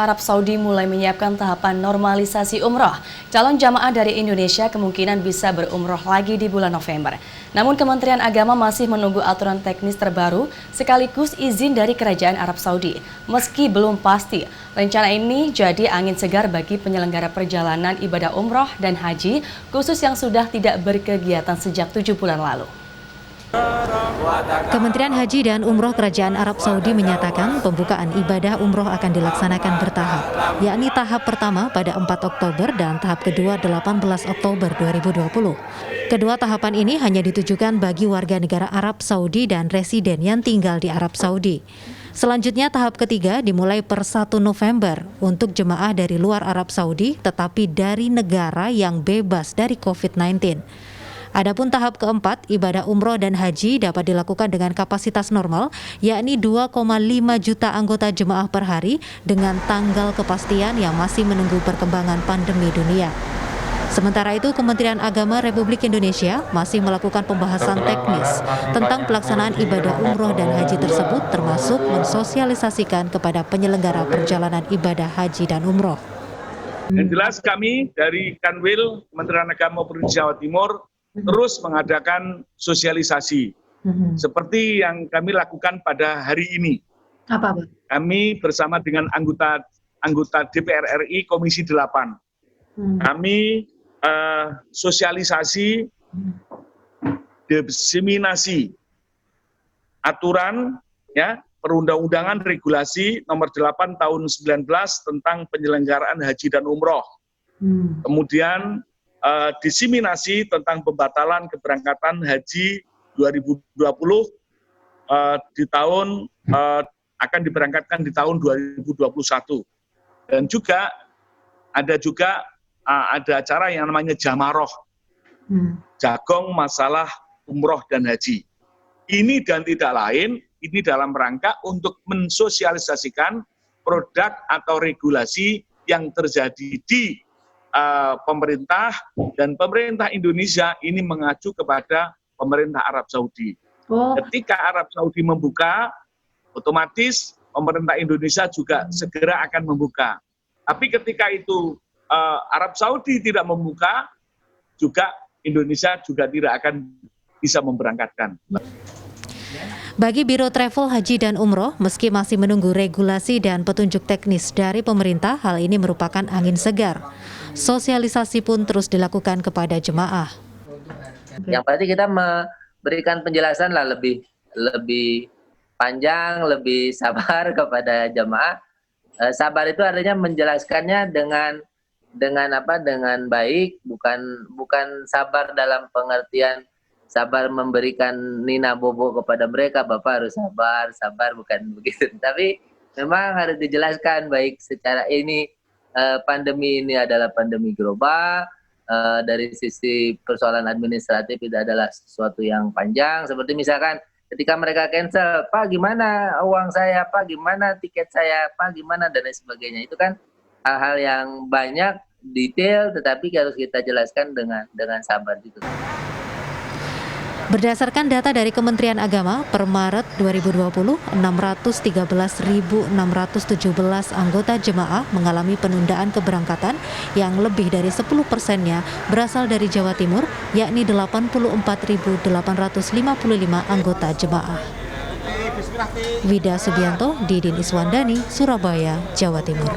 Arab Saudi mulai menyiapkan tahapan normalisasi umroh. Calon jamaah dari Indonesia kemungkinan bisa berumroh lagi di bulan November. Namun Kementerian Agama masih menunggu aturan teknis terbaru sekaligus izin dari Kerajaan Arab Saudi. Meski belum pasti, rencana ini jadi angin segar bagi penyelenggara perjalanan ibadah umroh dan haji, khusus yang sudah tidak berkegiatan sejak 7 bulan lalu. Kementerian Haji dan Umroh Kerajaan Arab Saudi menyatakan pembukaan ibadah umroh akan dilaksanakan bertahap, yakni tahap pertama pada 4 Oktober dan tahap kedua 18 Oktober 2020. Kedua tahapan ini hanya ditujukan bagi warga negara Arab Saudi dan residen yang tinggal di Arab Saudi. Selanjutnya tahap ketiga dimulai per 1 November untuk jemaah dari luar Arab Saudi tetapi dari negara yang bebas dari COVID-19. Adapun tahap keempat, ibadah umroh dan haji dapat dilakukan dengan kapasitas normal, yakni 2,5 juta anggota jemaah per hari dengan tanggal kepastian yang masih menunggu perkembangan pandemi dunia. Sementara itu, Kementerian Agama Republik Indonesia masih melakukan pembahasan teknis tentang pelaksanaan ibadah umroh dan haji tersebut, termasuk mensosialisasikan kepada penyelenggara perjalanan ibadah haji dan umroh. Yang jelas kami dari Kanwil Kementerian Agama Provinsi Jawa Timur terus mengadakan sosialisasi seperti yang kami lakukan pada hari ini. Apa, Bu? Kami bersama dengan anggota DPR RI Komisi 8. Kami sosialisasi, diseminasi aturan ya perundang-undangan regulasi nomor 8 tahun 19 tentang penyelenggaraan haji dan umroh. Kemudian diseminasi tentang pembatalan keberangkatan haji 2020 di tahun akan diberangkatkan di tahun 2021. Dan juga ada acara yang namanya jamaroh, jagong masalah umroh dan haji. Ini dan tidak lain, ini dalam rangka untuk mensosialisasikan produk atau regulasi yang terjadi di pemerintah, dan pemerintah Indonesia ini mengacu kepada pemerintah Arab Saudi. Ketika Arab Saudi membuka, otomatis pemerintah Indonesia juga segera akan membuka. Tapi ketika itu Arab Saudi tidak membuka, juga Indonesia juga tidak akan bisa memberangkatkan. Bagi Biro Travel Haji dan Umroh, meski masih menunggu regulasi dan petunjuk teknis dari pemerintah, hal ini merupakan angin segar. Sosialisasi pun terus dilakukan kepada jemaah. Yang pasti kita memberikan penjelasan lah lebih panjang, lebih sabar kepada jemaah. Sabar itu artinya menjelaskannya dengan baik, bukan sabar dalam pengertian sabar memberikan nina bobo kepada mereka, Bapak harus sabar, bukan begitu. Tapi memang harus dijelaskan baik secara ini, pandemi ini adalah pandemi global, dari sisi persoalan administratif itu adalah sesuatu yang panjang, seperti misalkan ketika mereka cancel, Pak gimana uang saya, Pak gimana tiket saya, Pak gimana dan lain sebagainya. Itu kan hal-hal yang banyak, detail, tetapi harus kita jelaskan dengan sabar gitu. Berdasarkan data dari Kementerian Agama, per Maret 2020, 613.617 anggota jemaah mengalami penundaan keberangkatan yang lebih dari 10%-nya berasal dari Jawa Timur, yakni 84.855 anggota jemaah. Wida Subianto, Didin Iswandani, Surabaya, Jawa Timur.